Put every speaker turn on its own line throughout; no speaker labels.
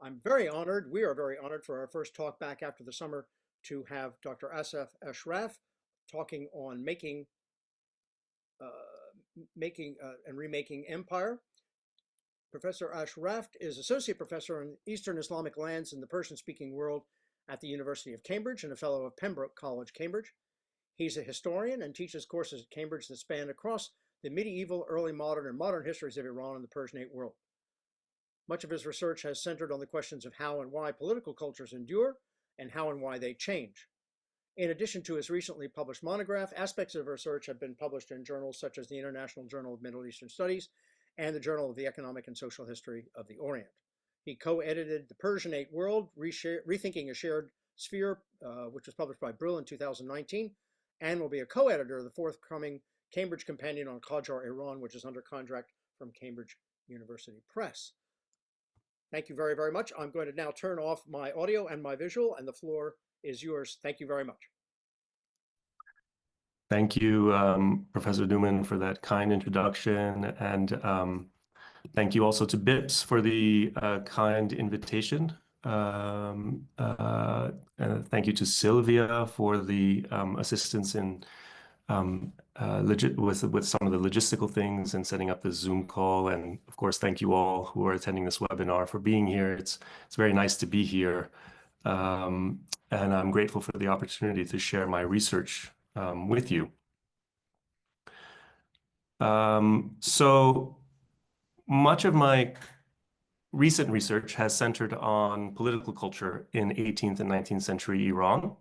I'm very honored, we are very honored for our first talk back after the summer to have Dr. Assef Ashraf talking on making and remaking empire. Professor Ashraf is Associate Professor in Eastern Islamic Lands in the Persian-Speaking World at the University of Cambridge and a Fellow of Pembroke College, Cambridge. He's a historian and teaches courses at Cambridge that span across the medieval, early modern, and modern histories of Iran and the Persianate world. Much of his research has centered on the questions of how and why political cultures endure and how and why they change. In addition to his recently published monograph, aspects of research have been published in journals such as the International Journal of Middle Eastern Studies and the Journal of the Economic and Social History of the Orient. He co-edited The Persianate World, Rethinking a Shared Sphere, which was published by Brill in 2019, and will be a co-editor of the forthcoming Cambridge Companion on Qajar Iran, which is under contract from Cambridge University Press. Thank you very, very much. I'm going to now turn off my audio and my visual, and the floor is yours. Thank you very much.
Thank you, Professor Newman, for that kind introduction. And thank you also to BIPS for the kind invitation. And thank you to Sylvia for the assistance in with some of the logistical things and setting up the Zoom call. And of course, thank you all who are attending this webinar for being here. It's very nice to be here. And I'm grateful for the opportunity to share my research with you. So much of my recent research has centered on political culture in 18th and 19th century Iran,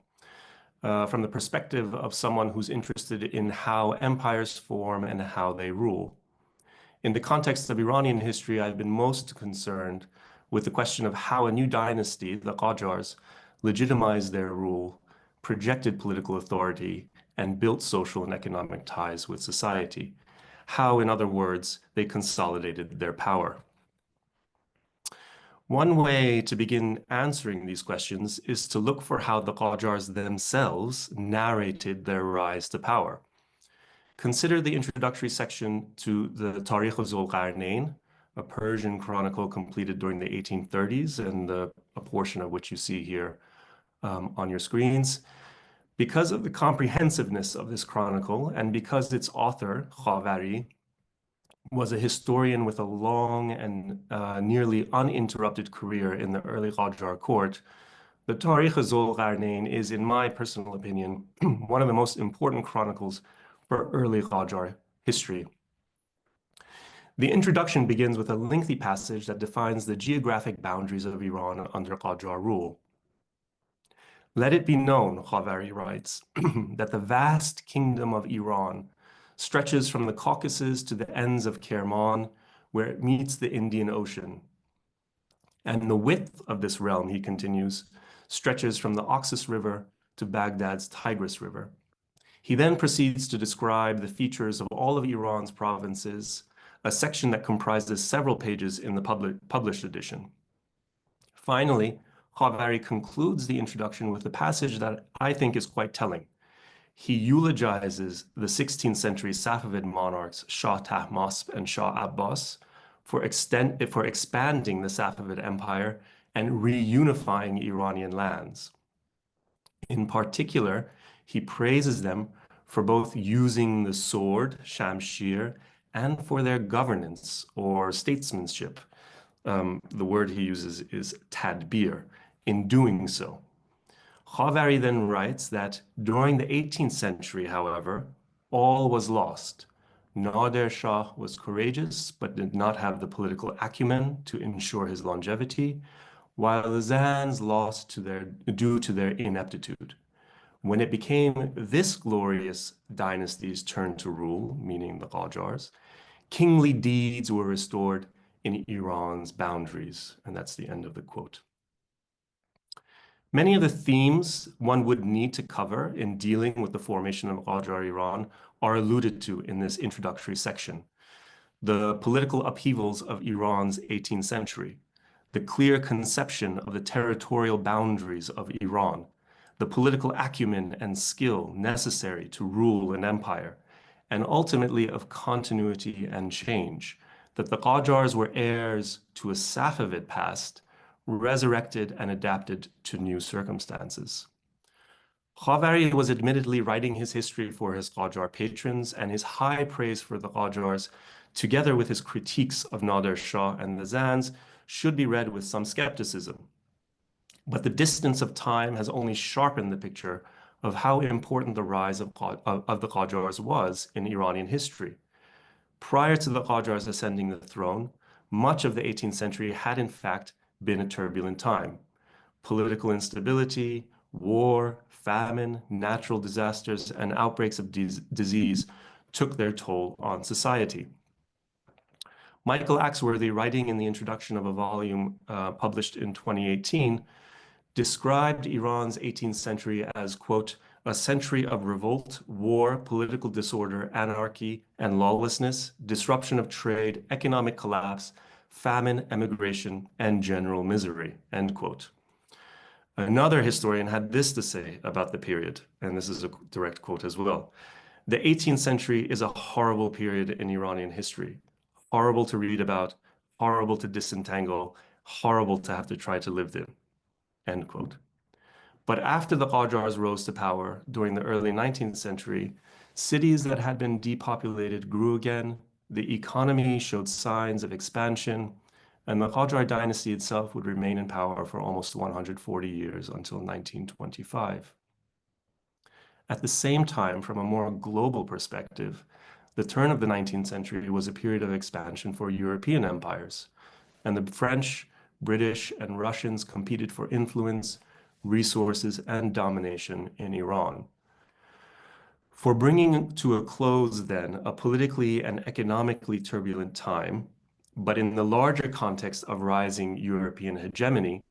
from the perspective of someone who's interested in how empires form and how they rule. In the context of Iranian history, I've been most concerned with the question of how a new dynasty, the Qajars, legitimized their rule, projected political authority, and built social and economic ties with society. How, in other words, they consolidated their power. One way to begin answering these questions is to look for how the Qajars themselves narrated their rise to power. Consider the introductory section to the Tarikh Zul Qarnayn, a Persian chronicle completed during the 1830s, and a portion of which you see here on your screens. Because of the comprehensiveness of this chronicle, and because its author, Qajar, was a historian with a long and nearly uninterrupted career in the early Qajar court, the Tarikh Zul Qarnayn is, in my personal opinion, one of the most important chronicles for early Qajar history. The introduction begins with a lengthy passage that defines the geographic boundaries of Iran under Qajar rule. Let it be known, Qajar writes, that the vast kingdom of Iran stretches from the Caucasus to the ends of Kerman, where it meets the Indian Ocean. And the width of this realm, he continues, stretches from the Oxus River to Baghdad's Tigris River. He then proceeds to describe the features of all of Iran's provinces, a section that comprises several pages in the published edition. Finally, Qajar concludes the introduction with a passage that I think is quite telling. He eulogizes the 16th century Safavid monarchs Shah Tahmasp and Shah Abbas for expanding the Safavid Empire and reunifying Iranian lands. In particular, he praises them for both using the sword, shamshir, and for their governance or statesmanship. The word he uses is tadbir, in doing so. Qajar then writes that during the 18th century, however, all was lost. Nader Shah was courageous, but did not have the political acumen to ensure his longevity, while the Zands lost due to their ineptitude. When it became this glorious dynasty's turn to rule, meaning the Qajars, kingly deeds were restored in Iran's boundaries. And that's the end of the quote. Many of the themes one would need to cover in dealing with the formation of Qajar Iran are alluded to in this introductory section. The political upheavals of Iran's 18th century, the clear conception of the territorial boundaries of Iran, the political acumen and skill necessary to rule an empire, and ultimately of continuity and change, that the Qajars were heirs to a Safavid past resurrected and adapted to new circumstances. Khavari was admittedly writing his history for his Qajar patrons, and his high praise for the Qajars, together with his critiques of Nader Shah and the Zands, should be read with some skepticism. But the distance of time has only sharpened the picture of how important the rise of the Qajars was in Iranian history. Prior to the Qajars ascending the throne, much of the 18th century had in fact been a turbulent time. Political instability, war, famine, natural disasters, and outbreaks of disease took their toll on society. Michael Axworthy, writing in the introduction of a volume published in 2018, described Iran's 18th century as, quote, a century of revolt, war, political disorder, anarchy, and lawlessness, disruption of trade, economic collapse, famine, emigration, and general misery, end quote. Another historian had this to say about the period, and this is a direct quote as well. The 18th century is a horrible period in Iranian history. Horrible to read about, horrible to disentangle, horrible to have to try to live in, end quote. But after the Qajars rose to power during the early 19th century, cities that had been depopulated grew again, the economy showed signs of expansion, and the Qajar dynasty itself would remain in power for almost 140 years until 1925. At the same time, from a more global perspective, the turn of the 19th century was a period of expansion for European empires, and the French, British, and Russians competed for influence, resources, and domination in Iran. For bringing to a close, then, a politically and economically turbulent time, but in the larger context of rising European hegemony,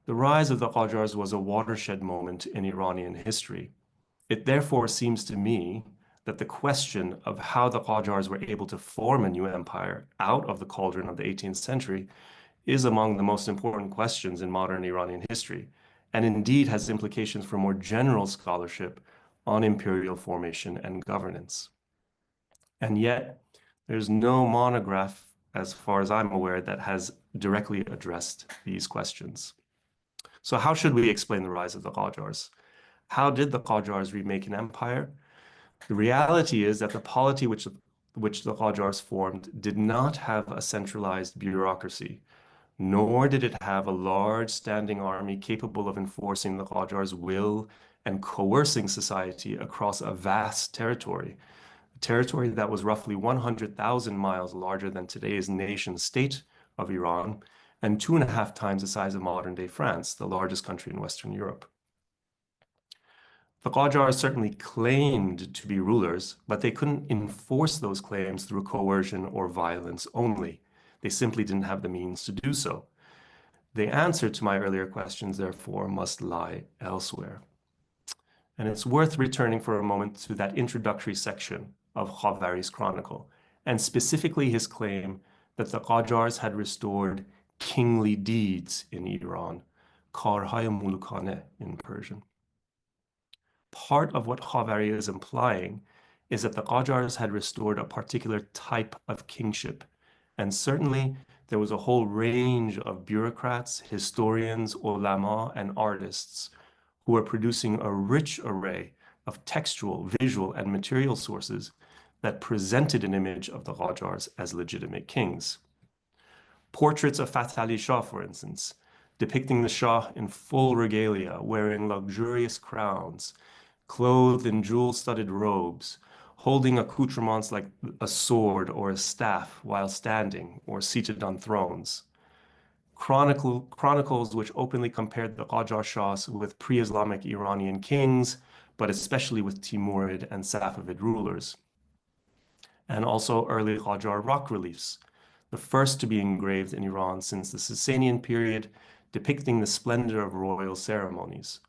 the rise of the Qajars was a watershed moment in Iranian history. It therefore seems to me that the question of how the Qajars were able to form a new empire out of the cauldron of the 18th century is among the most important questions in modern Iranian history, and indeed has implications for more general scholarship on imperial formation and governance. And yet, there's no monograph, as far as I'm aware, that has directly addressed these questions. So how should we explain the rise of the Qajars? How did the Qajars remake an empire? The reality is that the polity which the Qajars formed did not have a centralized bureaucracy, nor did it have a large standing army capable of enforcing the Qajars' will and coercing society across a vast territory, a territory that was roughly 100,000 miles larger than today's nation-state of Iran, and 2.5 times the size of modern-day France, the largest country in Western Europe. The Qajars certainly claimed to be rulers, but they couldn't enforce those claims through coercion or violence only. They simply didn't have the means to do so. The answer to my earlier questions, therefore, must lie elsewhere. And it's worth returning for a moment to that introductory section of Khavari's chronicle, and specifically his claim that the Qajars had restored kingly deeds in Iran, karhay mulukane in Persian. Part of what Khavari is implying is that the Qajars had restored a particular type of kingship, and certainly there was a whole range of bureaucrats, historians, ulama, and artists who were producing a rich array of textual, visual, and material sources that presented an image of the Qajars as legitimate kings. Portraits of Fath Ali Shah, for instance, depicting the Shah in full regalia, wearing luxurious crowns, clothed in jewel-studded robes, holding accoutrements like a sword or a staff while standing or seated on thrones. Chronicles which openly compared the Qajar Shahs with pre-Islamic Iranian kings, but especially with Timurid and Safavid rulers. And also early Qajar rock reliefs, the first to be engraved in Iran since the Sasanian period, depicting the splendor of royal ceremonies.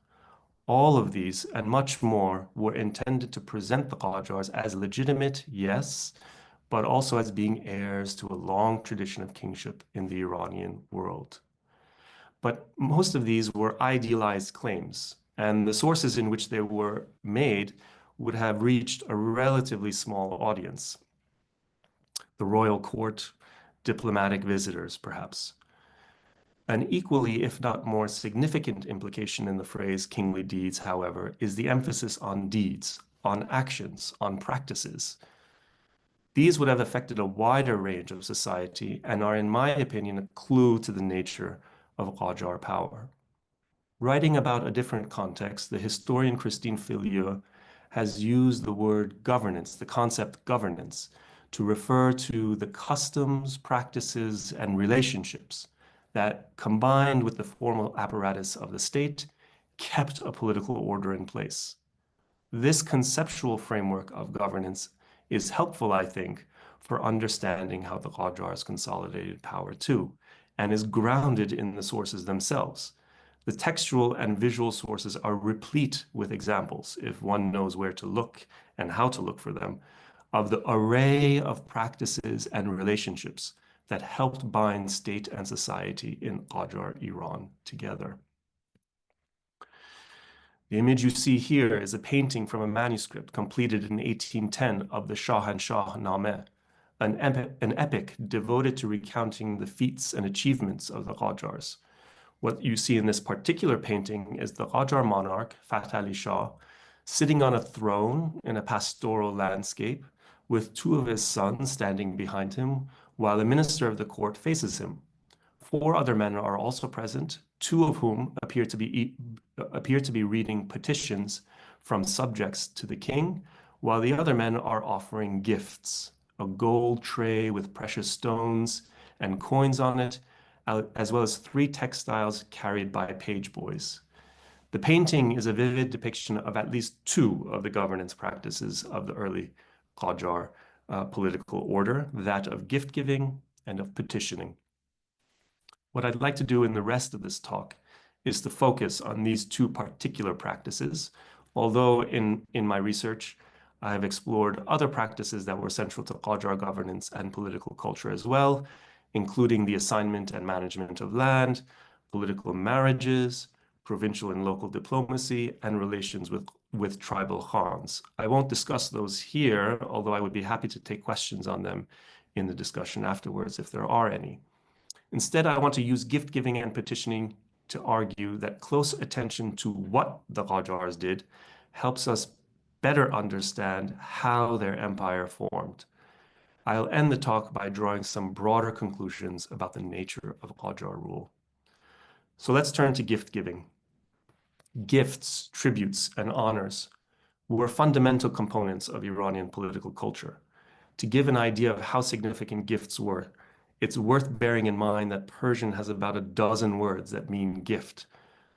All of these and much more were intended to present the Qajars as legitimate, yes, but also as being heirs to a long tradition of kingship in the Iranian world. But most of these were idealized claims, and the sources in which they were made would have reached a relatively small audience. The royal court, diplomatic visitors, perhaps. An equally, if not more significant implication in the phrase kingly deeds, however, is the emphasis on deeds, on actions, on practices. These would have affected a wider range of society and are, in my opinion, a clue to the nature of Qajar power. Writing about a different context, the historian Christine Filieu has used the word governance, the concept governance, to refer to the customs, practices, and relationships that, combined with the formal apparatus of the state, kept a political order in place. This conceptual framework of governance is helpful, I think, for understanding how the Qajars consolidated power too, and is grounded in the sources themselves. The textual and visual sources are replete with examples, if one knows where to look and how to look for them, of the array of practices and relationships that helped bind state and society in Qajar Iran together. The image you see here is a painting from a manuscript completed in 1810 of the Shahanshah Nameh, an epic devoted to recounting the feats and achievements of the Qajars. What you see in this particular painting is the Qajar monarch, Fath Ali Shah, sitting on a throne in a pastoral landscape with two of his sons standing behind him, while a minister of the court faces him. Four other men are also present, two of whom appear to be reading petitions from subjects to the king, while the other men are offering gifts, a gold tray with precious stones and coins on it, as well as 3 textiles carried by page boys. The painting is a vivid depiction of at least 2 of the governance practices of the early Qajar political order, that of gift-giving and of petitioning. What I'd like to do in the rest of this talk is to focus on these 2 particular practices, although in my research, I have explored other practices that were central to Qajar governance and political culture as well, including the assignment and management of land, political marriages, provincial and local diplomacy, and relations with tribal khans. I won't discuss those here, although I would be happy to take questions on them in the discussion afterwards if there are any. Instead, I want to use gift-giving and petitioning to argue that close attention to what the Qajars did helps us better understand how their empire formed. I'll end the talk by drawing some broader conclusions about the nature of Qajar rule. So let's turn to gift-giving. Gifts, tributes, and honors were fundamental components of Iranian political culture. To give an idea of how significant gifts were, it's worth bearing in mind that Persian has about a dozen words that mean gift.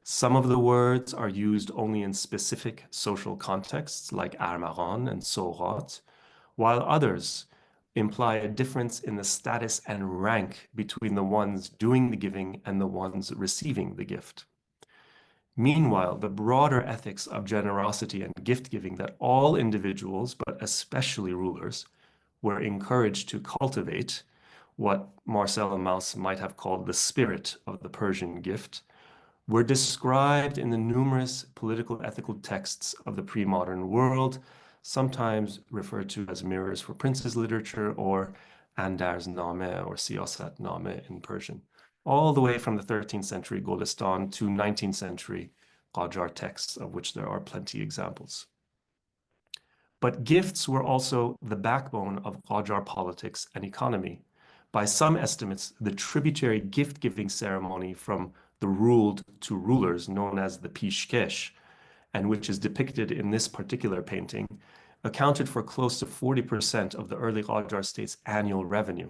Some of the words are used only in specific social contexts, like armaghan and sorat, while others imply a difference in the status and rank between the ones doing the giving and the ones receiving the gift. Meanwhile, the broader ethics of generosity and gift-giving that all individuals, but especially rulers, were encouraged to cultivate, what Marcel Mauss might have called the spirit of the Persian gift, were described in the numerous political ethical texts of the pre-modern world, sometimes referred to as mirrors for princes literature or Andarznameh or Siyasatnameh in Persian, all the way from the 13th century Golestan to 19th century Qajar texts, of which there are plenty examples. But gifts were also the backbone of Qajar politics and economy. By some estimates, the tributary gift-giving ceremony from the ruled to rulers, known as the pishkesh, and which is depicted in this particular painting, accounted for close to 40% of the early Qajar state's annual revenue.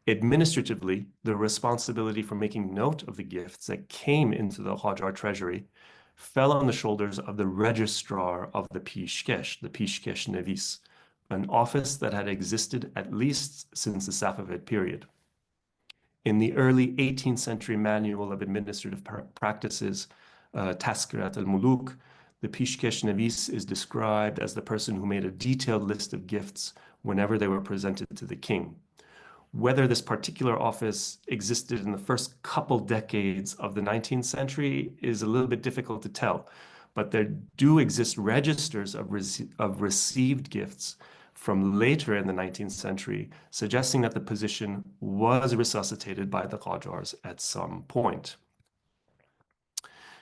Administratively, the responsibility for making note of the gifts that came into the Qajar treasury fell on the shoulders of the registrar of the pishkesh nevis, an office that had existed at least since the Safavid period. In the early 18th century Manual of Administrative Practices, Taskirat al-Muluk, the pishkesh nevis is described as the person who made a detailed list of gifts whenever they were presented to the king. Whether this particular office existed in the first couple decades of the 19th century is a little bit difficult to tell, but there do exist registers of received gifts from later in the 19th century, suggesting that the position was resuscitated by the Qajars at some point.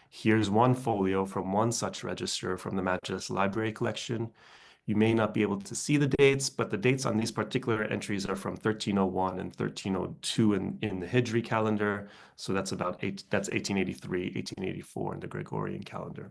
Here's one folio from one such register from the Majlis Library collection. You may not be able to see the dates, but the dates on these particular entries are from 1301 and 1302 in the Hijri calendar. So that's 1883, 1884 in the Gregorian calendar.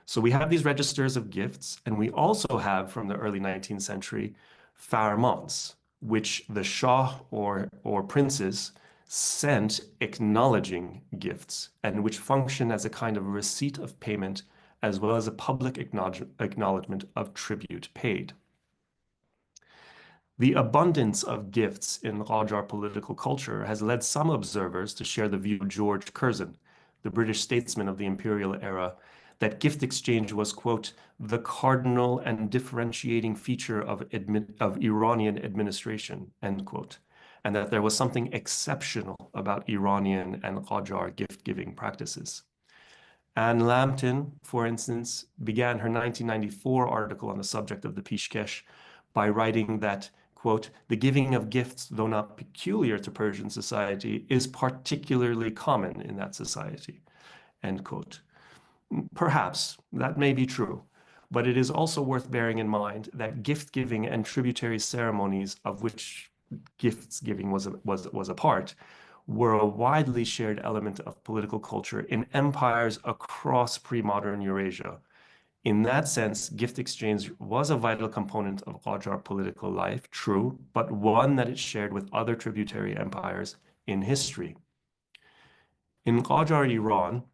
So we have these registers of gifts, and we also have from the early 19th century farmans, which the Shah or princes sent acknowledging gifts, and which function as a kind of receipt of payment as well as a public acknowledgement of tribute paid. The abundance of gifts in Qajar political culture has led some observers to share the view of George Curzon, the British statesman of the imperial era, that gift exchange was, quote, the cardinal and differentiating feature of Iranian administration, end quote, and that there was something exceptional about Iranian and Qajar gift-giving practices. Anne Lambton, for instance, began her 1994 article on the subject of the Pishkesh by writing that, quote, the giving of gifts, though not peculiar to Persian society, is particularly common in that society, end quote. Perhaps that may be true, but it is also worth bearing in mind that gift-giving and tributary ceremonies, of which gifts-giving was a part, were a widely shared element of political culture in empires across pre-modern Eurasia. In that sense, gift exchange was a vital component of Qajar political life, true, but one that it shared with other tributary empires in history. In Qajar Iran,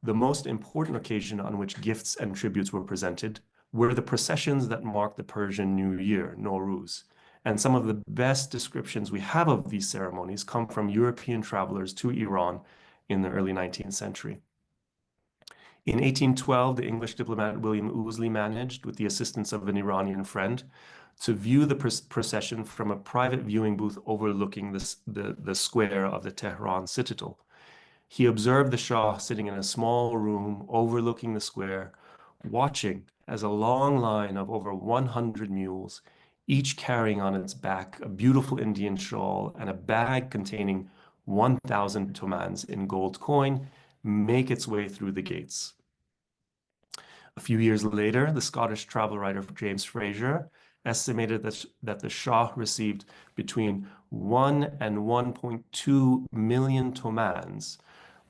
the most important occasion on which gifts and tributes were presented were the processions that marked the Persian New Year, Nowruz. And some of the best descriptions we have of these ceremonies come from European travelers to Iran in the early 19th century. In 1812, the English diplomat William Ouseley managed, with the assistance of an Iranian friend, to view the procession from a private viewing booth overlooking the square of the Tehran citadel. He observed the Shah sitting in a small room overlooking the square, watching as a long line of over 100 mules, each carrying on its back a beautiful Indian shawl and a bag containing 1,000 tomans in gold coin, make its way through the gates. A few years later, the Scottish travel writer James Fraser estimated that the Shah received between 1 and 1.2 million tomans,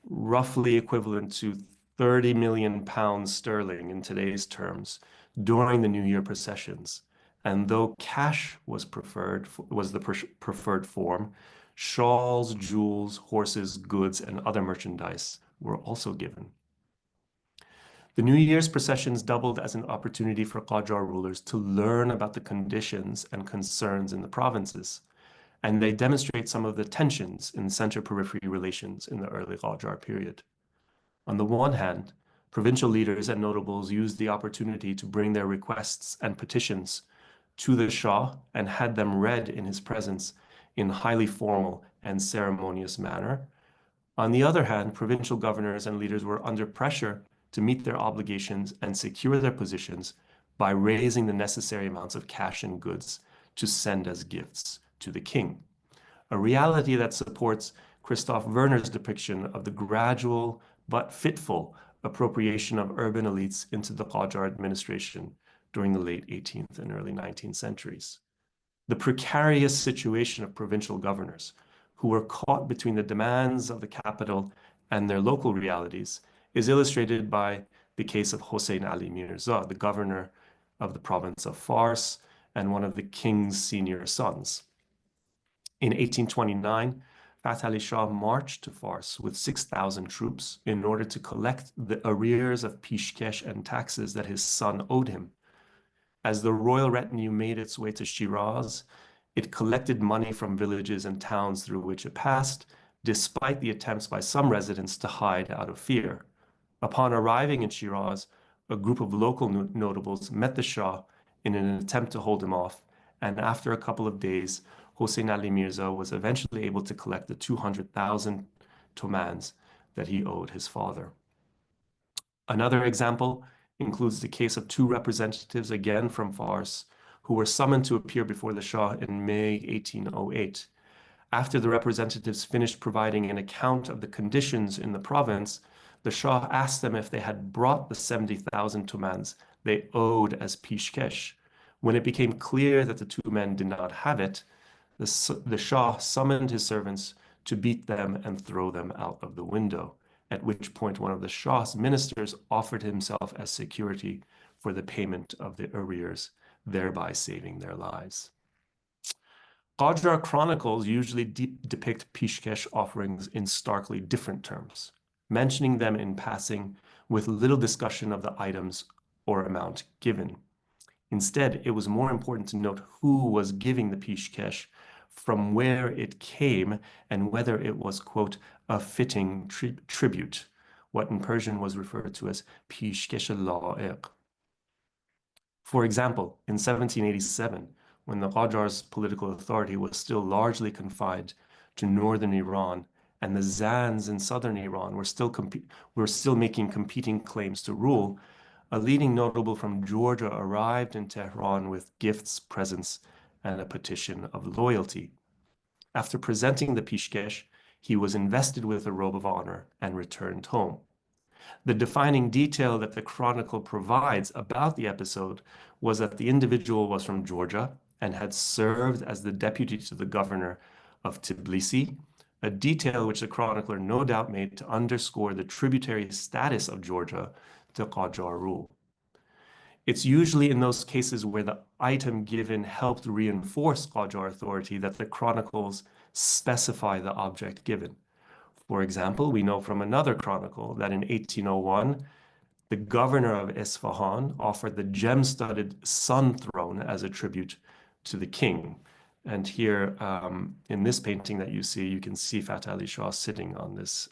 roughly equivalent to 30 million pounds sterling in today's terms, during the New Year processions. And though cash was the preferred form, shawls, jewels, horses, goods, and other merchandise were also given. The New Year's processions doubled as an opportunity for Qajar rulers to learn about the conditions and concerns in the provinces, and they demonstrate some of the tensions in center-periphery relations in the early Qajar period. On the one hand, provincial leaders and notables used the opportunity to bring their requests and petitions to the Shah and had them read in his presence in highly formal and ceremonious manner. On the other hand, provincial governors and leaders were under pressure to meet their obligations and secure their positions by raising the necessary amounts of cash and goods to send as gifts to the king, a reality that supports Christoph Werner's depiction of the gradual but fitful appropriation of urban elites into the Qajar administration during the late 18th and early 19th centuries. The precarious situation of provincial governors, who were caught between the demands of the capital and their local realities, is illustrated by the case of Hossein Ali Mirza, the governor of the province of Fars and one of the king's senior sons. In 1829, Fath Ali Shah marched to Fars with 6,000 troops in order to collect the arrears of pishkesh and taxes that his son owed him. As the royal retinue made its way to Shiraz, it collected money from villages and towns through which it passed, despite the attempts by some residents to hide out of fear. Upon arriving in Shiraz, a group of local notables met the Shah in an attempt to hold him off, and after a couple of days, Hossein Ali Mirza was eventually able to collect the 200,000 tomans that he owed his father. Another example includes the case of two representatives, again from Fars, who were summoned to appear before the Shah in May 1808. After the representatives finished providing an account of the conditions in the province, the Shah asked them if they had brought the 70,000 tumans they owed as pishkesh. When it became clear that the two men did not have it, the Shah summoned his servants to beat them and throw them out of the window, at which point one of the Shah's ministers offered himself as security for the payment of the arrears, thereby saving their lives. Qajar chronicles usually depict pishkesh offerings in starkly different terms, mentioning them in passing with little discussion of the items or amount given. Instead, it was more important to note who was giving the pishkesh, from where it came, and whether it was, quote, a fitting tribute, what in Persian was referred to as pishkesh la'iq. For example, in 1787, when the Qajar's political authority was still largely confined to northern Iran, and the Zands in southern Iran were still making competing claims to rule, a leading notable from Georgia arrived in Tehran with gifts, presents, and a petition of loyalty. After presenting the pishkesh, he was invested with a robe of honor and returned home. The defining detail that the chronicle provides about the episode was that the individual was from Georgia and had served as the deputy to the governor of Tbilisi, a detail which the chronicler no doubt made to underscore the tributary status of Georgia to Qajar rule. It's usually in those cases where the item given helped reinforce Qajar authority that the chronicles specify the object given. For example, we know from another chronicle that in 1801, the governor of Isfahan offered the gem-studded sun throne as a tribute to the king. And here, in this painting that you see, you can see Fath Ali Shah sitting on this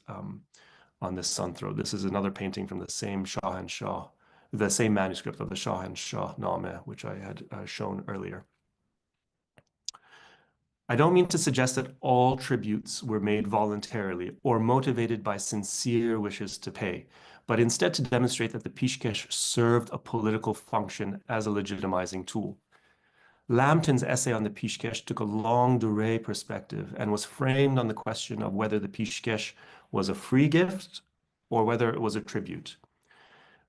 sun throne. This is another painting from the same Shahanshah, the same manuscript of the Shahanshah Nameh, which I had shown earlier. I don't mean to suggest that all tributes were made voluntarily or motivated by sincere wishes to pay, but instead to demonstrate that the pishkesh served a political function as a legitimizing tool. Lambton's essay on the pishkesh took a longue durée perspective and was framed on the question of whether the pishkesh was a free gift or whether it was a tribute.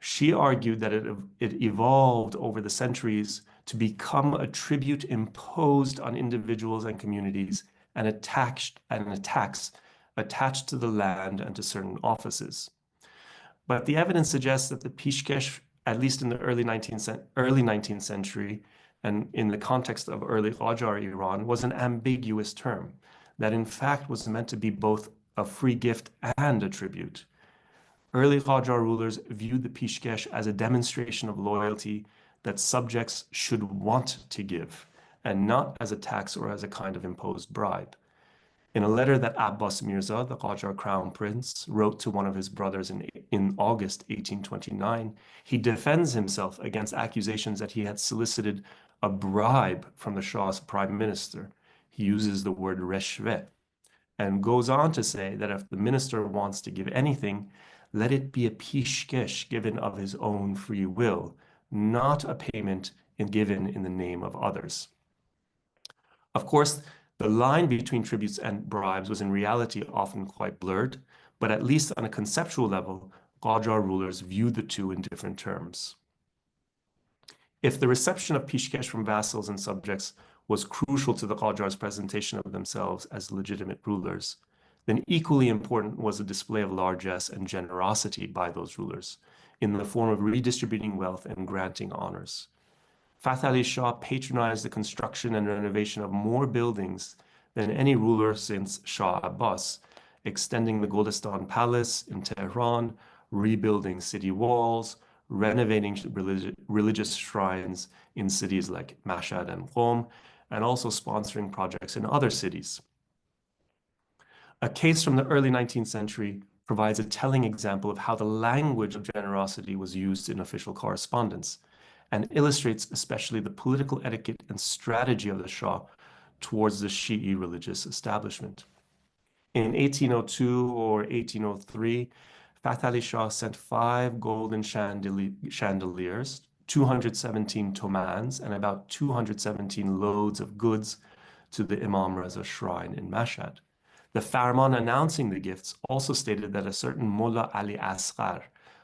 She argued that it evolved over the centuries to become a tribute imposed on individuals and communities and a tax attached to the land and to certain offices. But the evidence suggests that the pishkesh, at least in the early 19th century, and in the context of early Qajar Iran, was an ambiguous term that in fact was meant to be both a free gift and a tribute. Early Qajar rulers viewed the pishkesh as a demonstration of loyalty that subjects should want to give, and not as a tax or as a kind of imposed bribe. In a letter that Abbas Mirza, the Qajar crown prince, wrote to one of his brothers in August 1829, he defends himself against accusations that he had solicited a bribe from the Shah's prime minister. He uses the word reshve, and goes on to say that if the minister wants to give anything, let it be a pishkesh given of his own free will, not a payment given in the name of others. Of course, the line between tributes and bribes was in reality often quite blurred, but at least on a conceptual level, Qajar rulers viewed the two in different terms. If the reception of pishkesh from vassals and subjects was crucial to the Qajar's presentation of themselves as legitimate rulers, then equally important was the display of largesse and generosity by those rulers in the form of redistributing wealth and granting honors. Fath Ali Shah patronized the construction and renovation of more buildings than any ruler since Shah Abbas, extending the Golestan Palace in Tehran, rebuilding city walls, renovating religious shrines in cities like Mashhad and Qom, and also sponsoring projects in other cities. A case from the early 19th century provides a telling example of how the language of generosity was used in official correspondence, and illustrates especially the political etiquette and strategy of the Shah towards the Shi'i religious establishment. In 1802 or 1803, Fath Ali Shah sent 5 golden chandeliers 217 tomans and about 217 loads of goods to the Imam Reza shrine in Mashhad. The Farman announcing the gifts also stated that a certain Mullah Ali Asghar,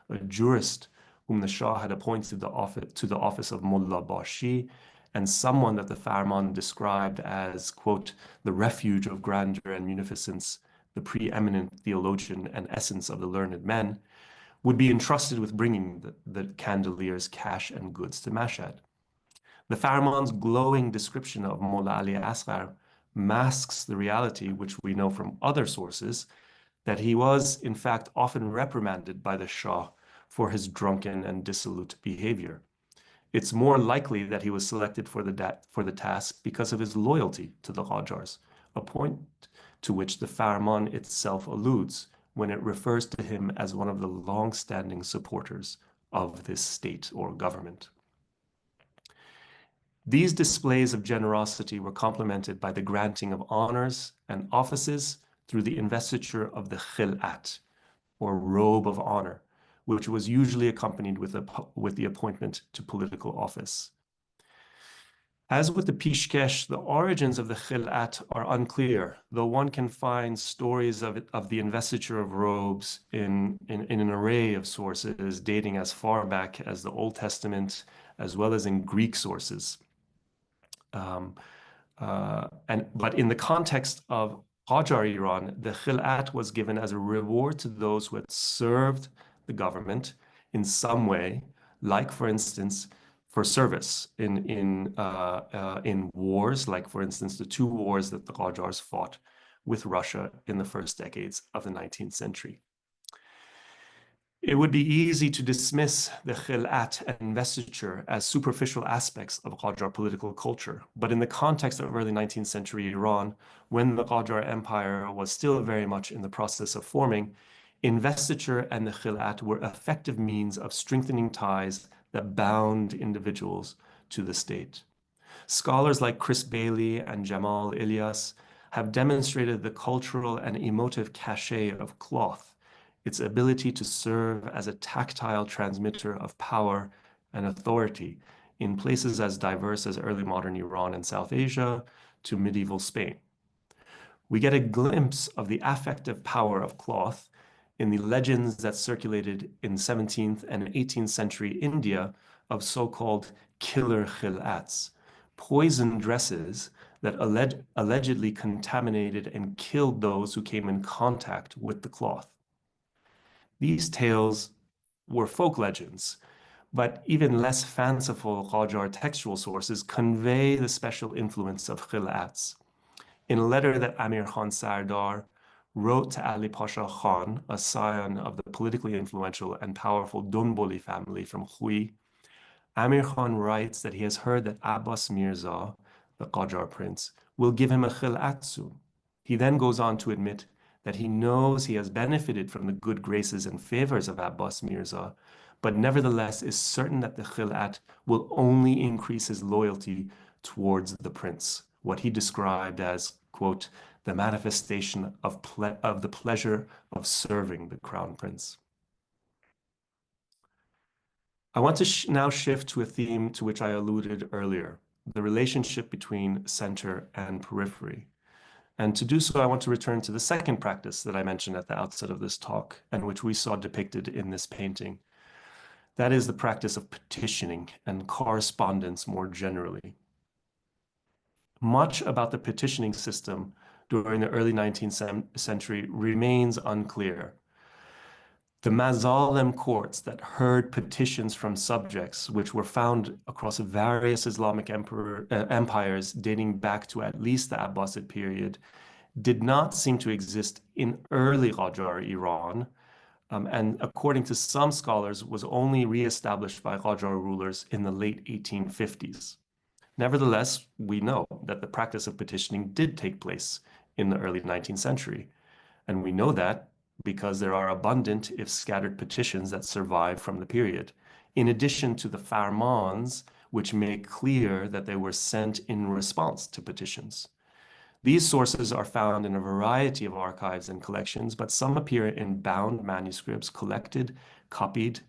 a jurist whom the Shah had appointed to the office of Mullah Bashi, and someone that the Farman described as, quote, the refuge of grandeur and munificence, the preeminent theologian and essence of the learned men, would be entrusted with bringing the candeliers, cash, and goods to Mashhad. The Farman's glowing description of Mullah Ali Asghar masks the reality, which we know from other sources, that he was, in fact, often reprimanded by the Shah for his drunken and dissolute behavior. It's more likely that he was selected for the task because of his loyalty to the Qajars, a point to which the Farman itself alludes when it refers to him as one of the long-standing supporters of this state or government. These displays of generosity were complemented by the granting of honors and offices through the investiture of the khil'at, or robe of honor, which was usually accompanied with the appointment to political office. As with the pishkesh, the origins of the khil'at are unclear, though one can find stories of the investiture of robes in an array of sources dating as far back as the Old Testament, as well as in Greek sources. But in the context of Qajar Iran, the khil'at was given as a reward to those who had served the government in some way, like, for instance, for service in wars, like, for instance, the two wars that the Qajars fought with Russia in the first decades of the 19th century. It would be easy to dismiss the khil'at and investiture as superficial aspects of Qajar political culture, but in the context of early 19th century Iran, when the Qajar Empire was still very much in the process of forming, investiture and the khil'at were effective means of strengthening ties that bound individuals to the state. Scholars like Chris Bailey and Jamal Ilyas have demonstrated the cultural and emotive cachet of cloth, its ability to serve as a tactile transmitter of power and authority in places as diverse as early modern Iran and South Asia to medieval Spain. We get a glimpse of the affective power of cloth in the legends that circulated in 17th and 18th century India of so-called killer khil'ats, poison dresses that allegedly contaminated and killed those who came in contact with the cloth. These tales were folk legends, but even less fanciful Qajar textual sources convey the special influence of khil'ats. In a letter that Amir Khan Sardar wrote to Ali Pasha Khan, a scion of the politically influential and powerful Donboli family from Khoi, Amir Khan writes that he has heard that Abbas Mirza, the Qajar prince, will give him a khil'at soon. He then goes on to admit that he knows he has benefited from the good graces and favors of Abbas Mirza, but nevertheless is certain that the khil'at will only increase his loyalty towards the prince, what he described as, quote, the manifestation of the pleasure of serving the crown prince. I want to now shift to a theme to which I alluded earlier, the relationship between center and periphery. And to do so, I want to return to the second practice that I mentioned at the outset of this talk and which we saw depicted in this painting. That is the practice of petitioning and correspondence more generally. Much about the petitioning system during the early 19th century remains unclear. The Mazalem courts that heard petitions from subjects, which were found across various Islamic empires dating back to at least the Abbasid period, did not seem to exist in early Qajar Iran, and according to some scholars, was only re-established by Qajar rulers in the late 1850s. Nevertheless, we know that the practice of petitioning did take place in the early 19th century, and we know that because there are abundant, if scattered, petitions that survive from the period, in addition to the farmans, which make clear that they were sent in response to petitions. These sources are found in a variety of archives and collections, but some appear in bound manuscripts collected, copied,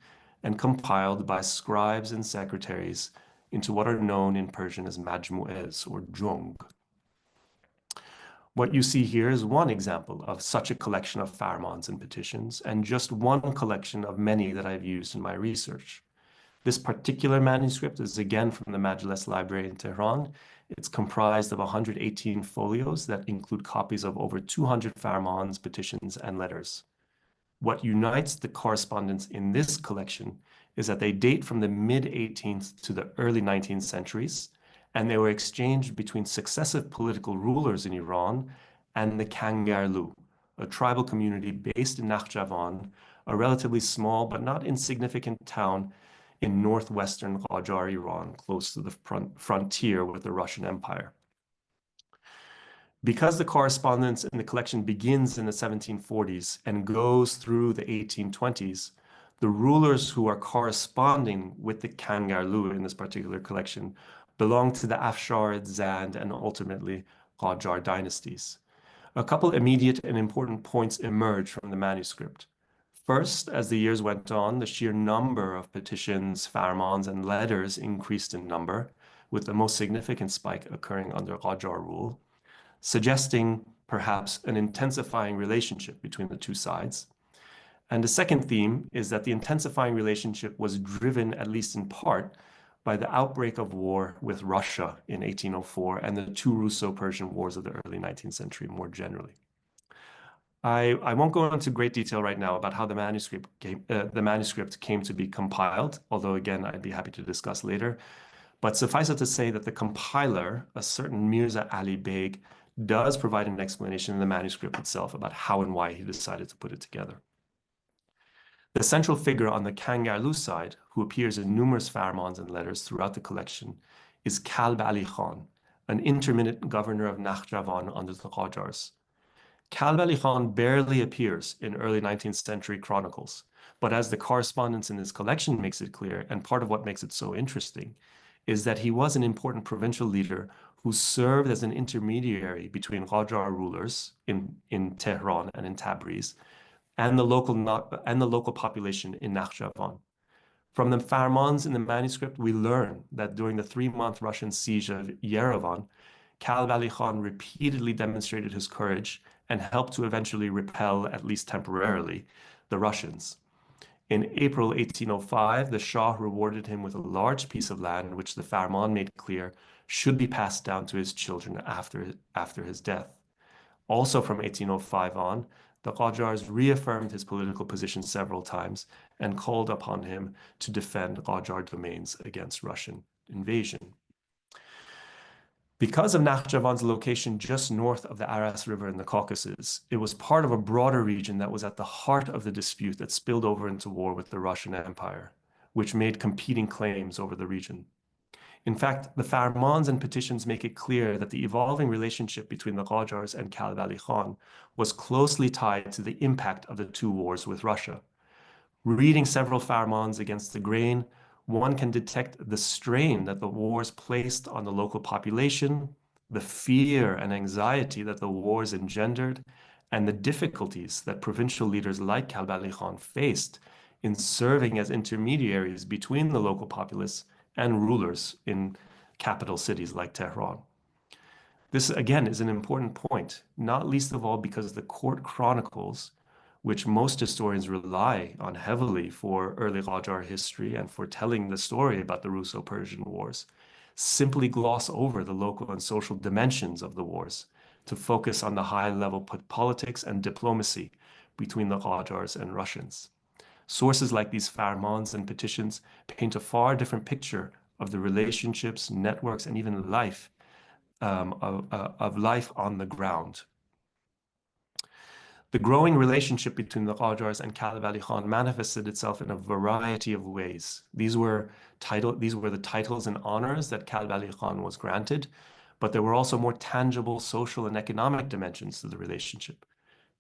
and compiled by scribes and secretaries into what are known in Persian as majmu'es or jung. What you see here is one example of such a collection of farmans and petitions, and just one collection of many that I've used in my research. This particular manuscript is again from the Majlis Library in Tehran. It's comprised of 118 folios that include copies of over 200 farmans, petitions, and letters. What unites the correspondence in this collection is that they date from the mid-18th to the early 19th centuries, and they were exchanged between successive political rulers in Iran and the Kangarlu, a tribal community based in Nakhjavan, a relatively small but not insignificant town in northwestern Qajar Iran, close to the frontier with the Russian Empire. Because the correspondence in the collection begins in the 1740s and goes through the 1820s, the rulers who are corresponding with the Kangarlu in this particular collection belong to the Afsharid, Zand, and ultimately Qajar dynasties. A couple immediate and important points emerge from the manuscript. First, as the years went on, the sheer number of petitions, farmans, and letters increased in number, with the most significant spike occurring under Qajar rule, suggesting perhaps an intensifying relationship between the two sides. And the second theme is that the intensifying relationship was driven, at least in part, by the outbreak of war with Russia in 1804 and the two Russo-Persian wars of the early 19th century more generally. I won't go into great detail right now about how the manuscript came to be compiled, although again, I'd be happy to discuss later. But suffice it to say that the compiler, a certain Mirza Ali Beg, does provide an explanation in the manuscript itself about how and why he decided to put it together. The central figure on the Kangarlu side, who appears in numerous farmans and letters throughout the collection, is Kalb Ali Khan, an intermittent governor of Nakhjavan under the Qajars. Kalb Ali Khan barely appears in early 19th century chronicles, but as the correspondence in his collection makes it clear, and part of what makes it so interesting, is that he was an important provincial leader who served as an intermediary between Qajar rulers in Tehran and in Tabriz, and the local population in Nakhjavan. From the farmans in the manuscript, we learn that during the 3-month Russian siege of Yerevan, Kalb Ali Khan repeatedly demonstrated his courage and helped to eventually repel, at least temporarily, the Russians. In April 1805, the Shah rewarded him with a large piece of land, which the farman made clear should be passed down to his children after his death. Also from 1805 on, the Qajars reaffirmed his political position several times and called upon him to defend Qajar domains against Russian invasion. Because of Nakhjavan's location just north of the Aras River in the Caucasus, it was part of a broader region that was at the heart of the dispute that spilled over into war with the Russian Empire, which made competing claims over the region. In fact, the farmans and petitions make it clear that the evolving relationship between the Qajars and Kalb Ali Khan was closely tied to the impact of the two wars with Russia. Reading several farmans against the grain, one can detect the strain that the wars placed on the local population, the fear and anxiety that the wars engendered, and the difficulties that provincial leaders like Kalb Ali Khan faced in serving as intermediaries between the local populace and rulers in capital cities like Tehran. This, again, is an important point, not least of all because the court chronicles, which most historians rely on heavily for early Qajar history and for telling the story about the Russo-Persian wars, simply gloss over the local and social dimensions of the wars to focus on the high-level politics and diplomacy between the Qajars and Russians. Sources like these farmans and petitions paint a far different picture of the relationships, networks, and even life of life on the ground. The growing relationship between the Qajars and Kalb Ali Khan manifested itself in a variety of ways. These were the titles and honors that Kalb Ali Khan was granted, but there were also more tangible social and economic dimensions to the relationship.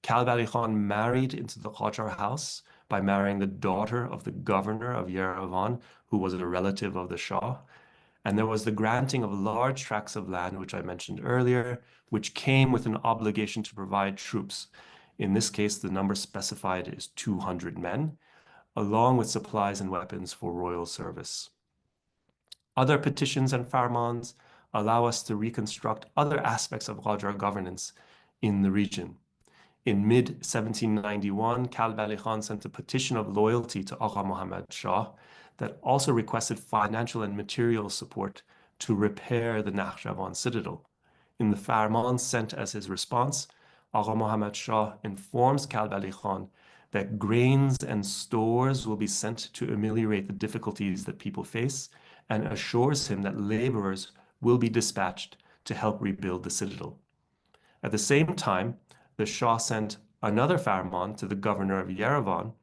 Kalb Ali Khan married into the Qajar house by marrying the daughter of the governor of Yerevan, who was a relative of the Shah. And there was the granting of large tracts of land, which I mentioned earlier, which came with an obligation to provide troops. In this case, the number specified is 200 men, along with supplies and weapons for royal service. Other petitions and farmans allow us to reconstruct other aspects of Qajar governance in the region. In mid-1791, Kalbali Khan sent a petition of loyalty to Agha Muhammad Shah that also requested financial and material support to repair the Nakhjavan citadel. In the farman sent as his response, Agha Muhammad Shah informs Kalbali Khan that grains and stores will be sent to ameliorate the difficulties that people face, and assures him that laborers will be dispatched to help rebuild the citadel. At the same time, the Shah sent another farman to the governor of Yerevan,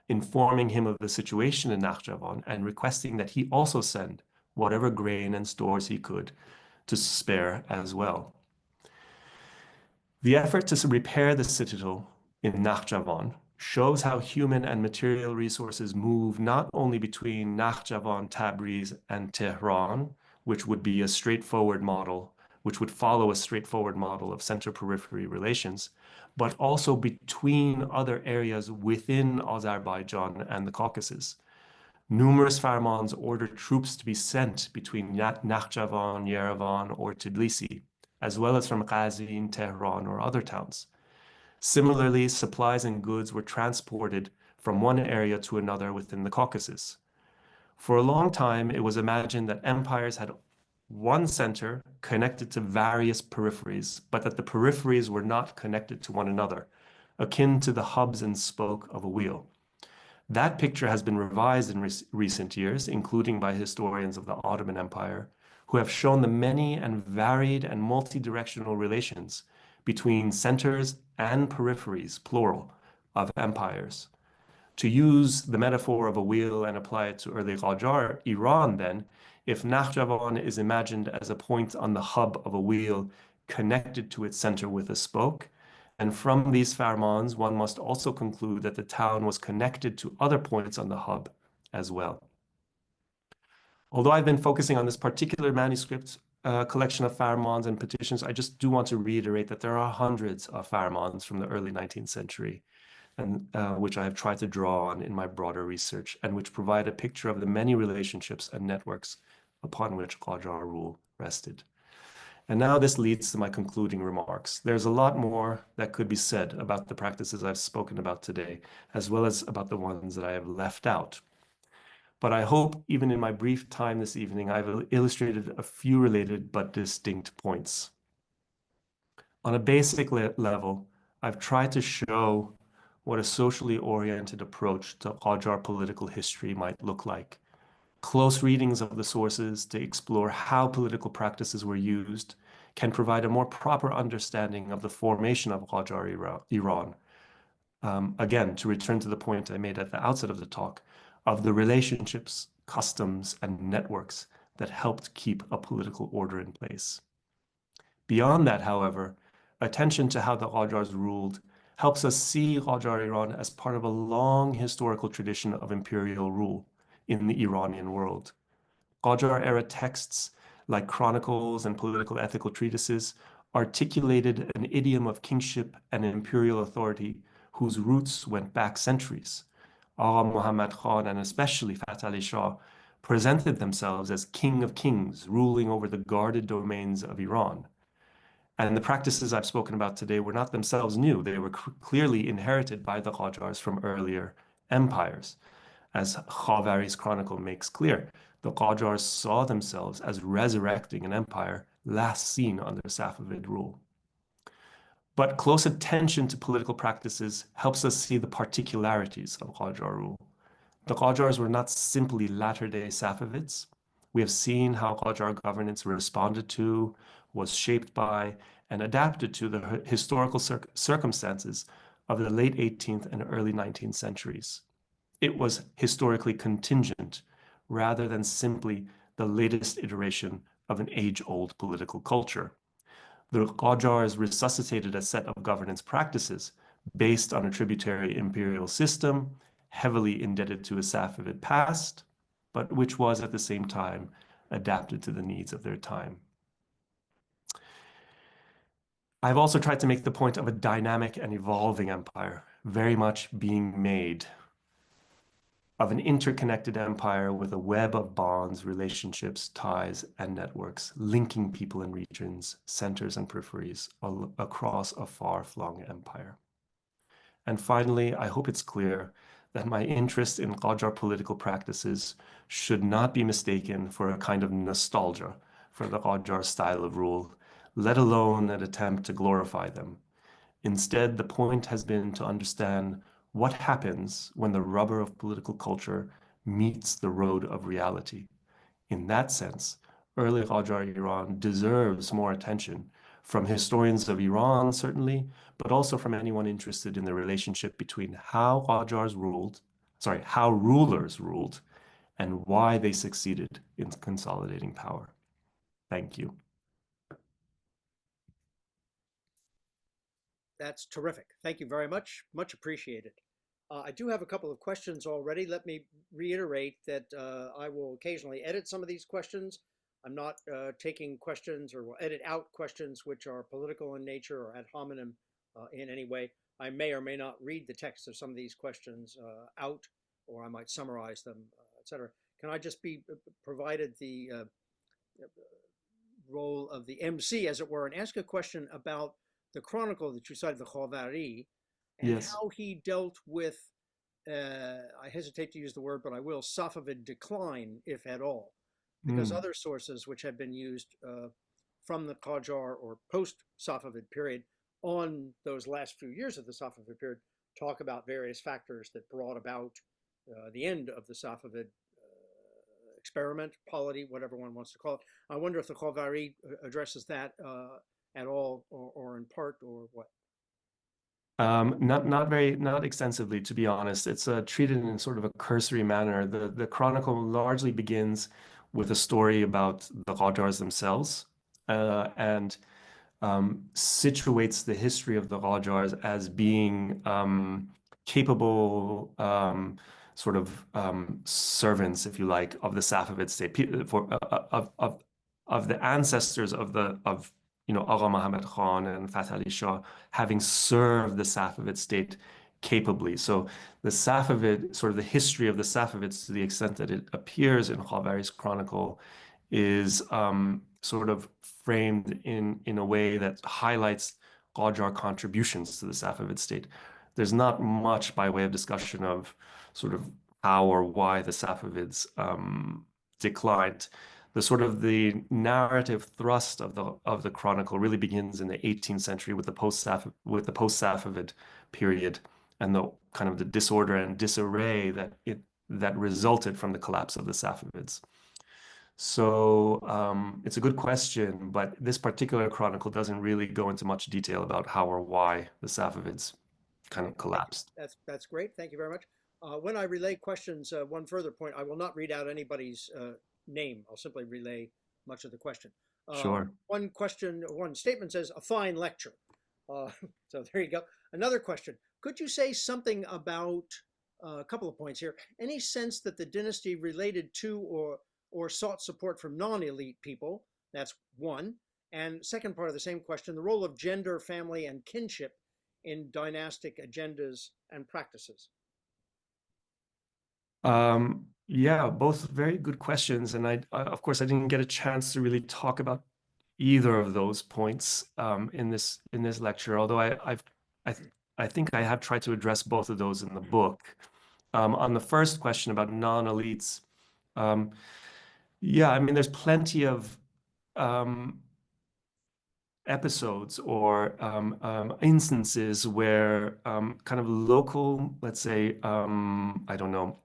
informing him of the situation in Nakhjavan and requesting that he also send whatever grain and stores he could to spare as well. The effort to repair the citadel in Nakhjavan shows how human and material resources move not only between Nakhjavan, Tabriz, and Tehran, which would be a straightforward model, which would follow a straightforward model of center-periphery relations, but also between other areas within Azerbaijan and the Caucasus. Numerous farmans ordered troops to be sent between Nakhjavan, Yerevan, or Tbilisi, as well as from Qazvin, Tehran, or other towns. Similarly, supplies and goods were transported from one area to another within the Caucasus. For a long time, it was imagined that empires had one center connected to various peripheries, but that the peripheries were not connected to one another, akin to the hubs and spoke of a wheel. That picture has been revised in recent years, including by historians of the Ottoman Empire, who have shown the many and varied and multi-directional relations between centers and peripheries, plural, of empires. To use the metaphor of a wheel and apply it to early Qajar Iran, then, if Nakhjavan is imagined as a point on the hub of a wheel connected to its center with a spoke, and from these farmans, one must also conclude that the town was connected to other points on the hub as well. Although I've been focusing on this particular manuscript collection of farmans and petitions, I just do want to reiterate that there are hundreds of farmans from the early 19th century, and which I have tried to draw on in my broader research, and which provide a picture of the many relationships and networks upon which Qajar rule rested. And now this leads to my concluding remarks. There's a lot more that could be said about the practices I've spoken about today, as well as about the ones that I have left out. But I hope, even in my brief time this evening, I've illustrated a few related but distinct points. On a basic level, I've tried to show what a socially oriented approach to Qajar political history might look like. Close readings of the sources to explore how political practices were used can provide a more proper understanding of the formation of Qajar Iran. Again, to return to the point I made at the outset of the talk, of the relationships, customs, and networks that helped keep a political order in place. Beyond that, however, attention to how the Qajars ruled helps us see Qajar Iran as part of a long historical tradition of imperial rule in the Iranian world. Qajar-era texts like chronicles and political ethical treatises articulated an idiom of kingship and imperial authority whose roots went back centuries. Agha Muhammad Khan and especially Fath Ali Shah presented themselves as king of kings, ruling over the guarded domains of Iran. And the practices I've spoken about today were not themselves new. They were clearly inherited by the Qajars from earlier empires. As Khavari's chronicle makes clear, the Qajars saw themselves as resurrecting an empire last seen under Safavid rule. But close attention to political practices helps us see the particularities of Qajar rule. The Qajars were not simply latter-day Safavids. We have seen how Qajar governance responded to, was shaped by, and adapted to the historical circumstances of the late 18th and early 19th centuries. It was historically contingent, rather than simply the latest iteration of an age-old political culture. The Qajars resuscitated a set of governance practices based on a tributary imperial system, heavily indebted to a Safavid past, but which was at the same time adapted to the needs of their time. I've also tried to make the point of a dynamic and evolving empire, very much being made. of an interconnected empire with a web of bonds, relationships, ties, and networks, linking people and regions, centers and peripheries across a far-flung empire. And finally, I hope it's clear that my interest in Qajar political practices should not be mistaken for a kind of nostalgia for the Qajar style of rule, let alone an attempt to glorify them. Instead, the point has been to understand what happens when the rubber of political culture meets the road of reality. In that sense, early Qajar Iran deserves more attention from historians of Iran, certainly, but also from anyone interested in the relationship between how how rulers ruled, and why they succeeded in consolidating power. Thank you.
That's terrific. Thank you very much. Much appreciated. I do have a couple of questions already. Let me reiterate that I will occasionally edit some of these questions. I'm not taking questions or will edit out questions which are political in nature or ad hominem in any way. I may or may not read the text of some of these questions out, or I might summarize them, etc. Can I just be provided the role of the MC, as it were, and ask a question about the chronicle that you cited, the Khavari, and
Yes.
how he dealt with, I hesitate to use the word, but I will, Safavid decline, if at all, because other sources which have been used from the Qajar or post-Safavid period on those last few years of the Safavid period talk about various factors that brought about the end of the Safavid experiment, polity, whatever one wants to call it. I wonder if the Khavari addresses that at all, or in part, or what?
Not extensively, to be honest. It's treated in sort of a cursory manner. The chronicle largely begins with a story about the Qajars themselves, and situates the history of the Qajars as being capable sort of servants, if you like, of the Safavid state, of the ancestors of Agha Muhammad Khan and Fath Ali Shah having served the Safavid state capably. So the Safavid, sort of the history of the Safavids, to the extent that it appears in Khavari's chronicle, is sort of framed in a way that highlights Qajar contributions to the Safavid state. There's not much by way of discussion of sort of how or why the Safavids declined. The narrative thrust of the chronicle really begins in the 18th century with the post-Safavid period, and the kind of the disorder and disarray that resulted from the collapse of the Safavids. So it's a good question, but this particular chronicle doesn't really go into much detail about how or why the Safavids kind of collapsed.
That's great. Thank you very much. When I relay questions, one further point, I will not read out anybody's name. I'll simply relay much of the question.
Sure.
One statement says, a fine lecture. So there you go. Another question. Could you say something about a couple of points here? Any sense that the dynasty related to or sought support from non-elite people? That's one. And second part of the same question, the role of gender, family, and kinship in dynastic agendas and practices.
Yeah, both very good questions. And of course, I didn't get a chance to really talk about either of those points in this lecture, although I think I have tried to address both of those in the book. On the first question about non-elites, yeah, I mean, there's plenty of episodes or instances where kind of local, let's say, I don't know,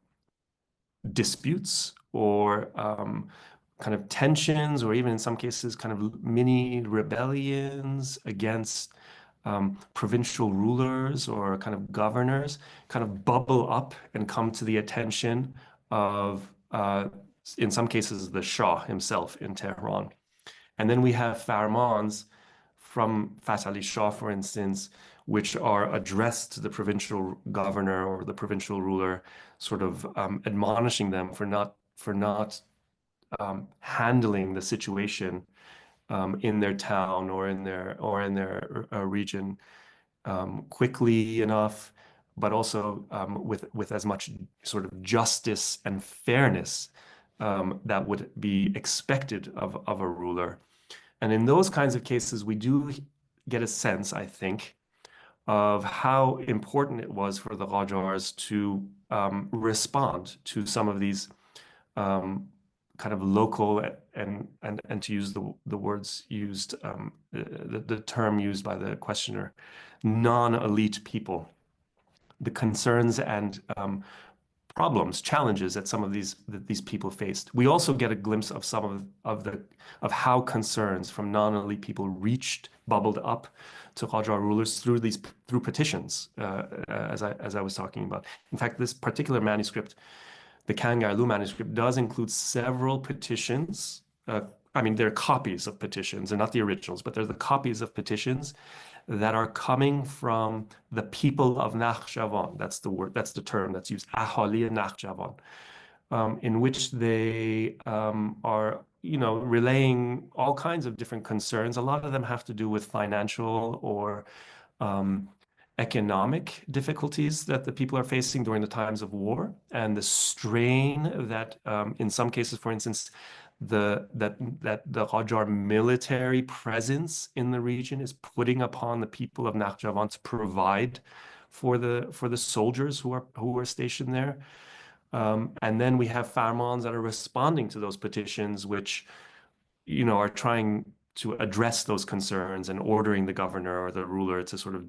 disputes or kind of tensions, or even in some cases, kind of mini rebellions against provincial rulers or kind of governors kind of bubble up and come to the attention of, in some cases, the Shah himself in Tehran. And then we have farmans from Fath Ali Shah, for instance, which are addressed to the provincial governor or the provincial ruler, sort of admonishing them for not handling the situation in their town or in their region quickly enough, but also with as much sort of justice and fairness that would be expected of a ruler. And in those kinds of cases, we do get a sense, I think, of how important it was for the Qajars to respond to some of these kind of local and to use the words used, the term used by the questioner, non-elite people, the concerns and problems, challenges that some of these people faced. We also get a glimpse of some of how concerns from non-elite people bubbled up to Qajar rulers through petitions, as I was talking about. In fact, this particular manuscript, the Kangaroo manuscript, does include several petitions. I mean, they're copies of petitions. They're not the originals, but they're the copies of petitions that are coming from the people of Nakhjavan. That's the word, that's the term that's used, Ahali Nakhjavan, in which they are, relaying all kinds of different concerns. A lot of them have to do with financial or economic difficulties that the people are facing during the times of war, and the strain that, in some cases, for instance, the Qajar military presence in the region is putting upon the people of Nakhjavan to provide for the soldiers who are stationed there. And then we have farmans that are responding to those petitions, which are trying to address those concerns and ordering the governor or the ruler to sort of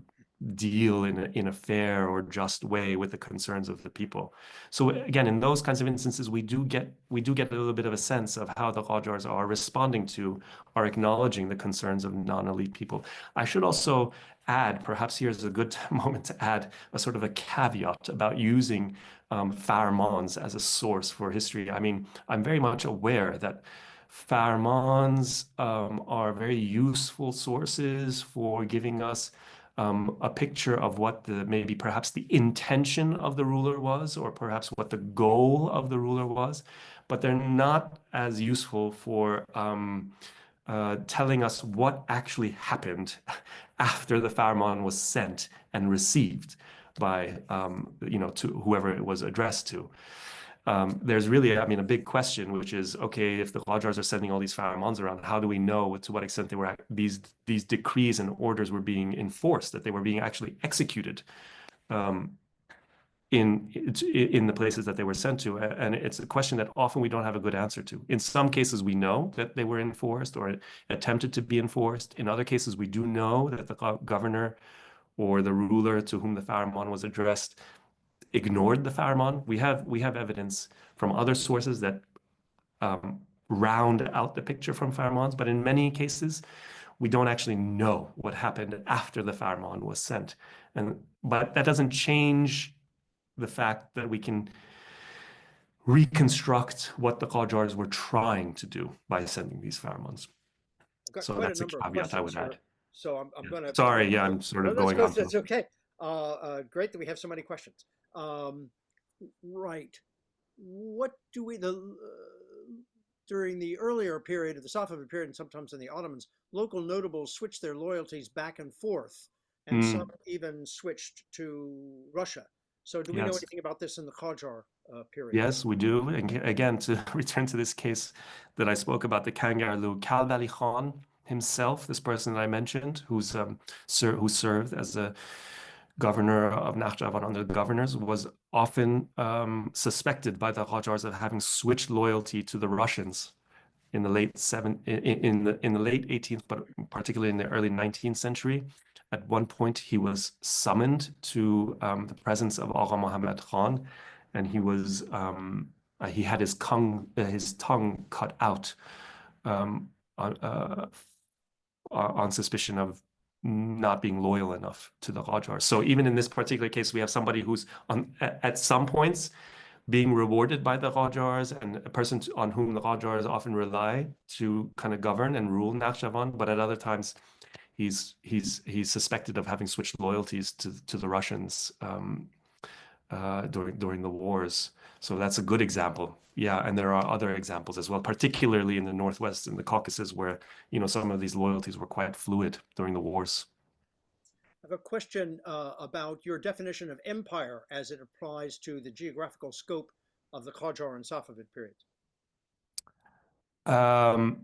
deal in a fair or just way with the concerns of the people. So again, in those kinds of instances, we do get a little bit of a sense of how the Qajars are responding to, are acknowledging the concerns of non-elite people. I should also add, perhaps here's a good moment to add a sort of a caveat about using farmans as a source for history. I mean, I'm very much aware that farmans are very useful sources for giving us a picture of what maybe perhaps the intention of the ruler was, or perhaps what the goal of the ruler was, but they're not as useful for telling us what actually happened after the farman was sent and received by, to whoever it was addressed to. There's really, I mean, a big question, which is, okay, if the Qajars are sending all these farmans around, how do we know to what extent these decrees and orders were being enforced, that they were being actually executed in the places that they were sent to? And it's a question that often we don't have a good answer to. In some cases, we know that they were enforced or attempted to be enforced. In other cases, we do know that the governor or the ruler to whom the farman was addressed ignored the farman. We have evidence from other sources that round out the picture from farmans, but in many cases, we don't actually know what happened after the farman was sent. But that doesn't change the fact that we can reconstruct what the Qajars were trying to do by sending these farmans. So that's a caveat I would add.
So I'm going to...
Sorry, yeah, I'm sort of going on.
That's okay. Great that we have so many questions. Right. What do we... during the earlier period of the Safavid period, and sometimes in the Ottomans, local notables switched their loyalties back and forth, and some even switched to Russia. So do we know anything about this in the Qajar period?
Yes, we do. And again, to return to this case that I spoke about, the Kangaroo, Kalbali Khan himself, this person that I mentioned, who served as a governor of Nakhjavan under the governors, was often suspected by the Qajars of having switched loyalty to the Russians in the late 18th, but particularly in the early 19th century. At one point, he was summoned to the presence of Agha Mohammad Khan, and he had his tongue cut out on suspicion of not being loyal enough to the Qajars. So even in this particular case, we have somebody who's at some points being rewarded by the Qajars, and a person on whom the Qajars often rely to kind of govern and rule Nakhjavan, but at other times he's suspected of having switched loyalties to the Russians during the wars. So that's a good example. Yeah, and there are other examples as well, particularly in the Northwest and the Caucasus, where some of these loyalties were quite fluid during the wars.
I have a question about your definition of empire as it applies to the geographical scope of the Qajar and Safavid periods.
Um,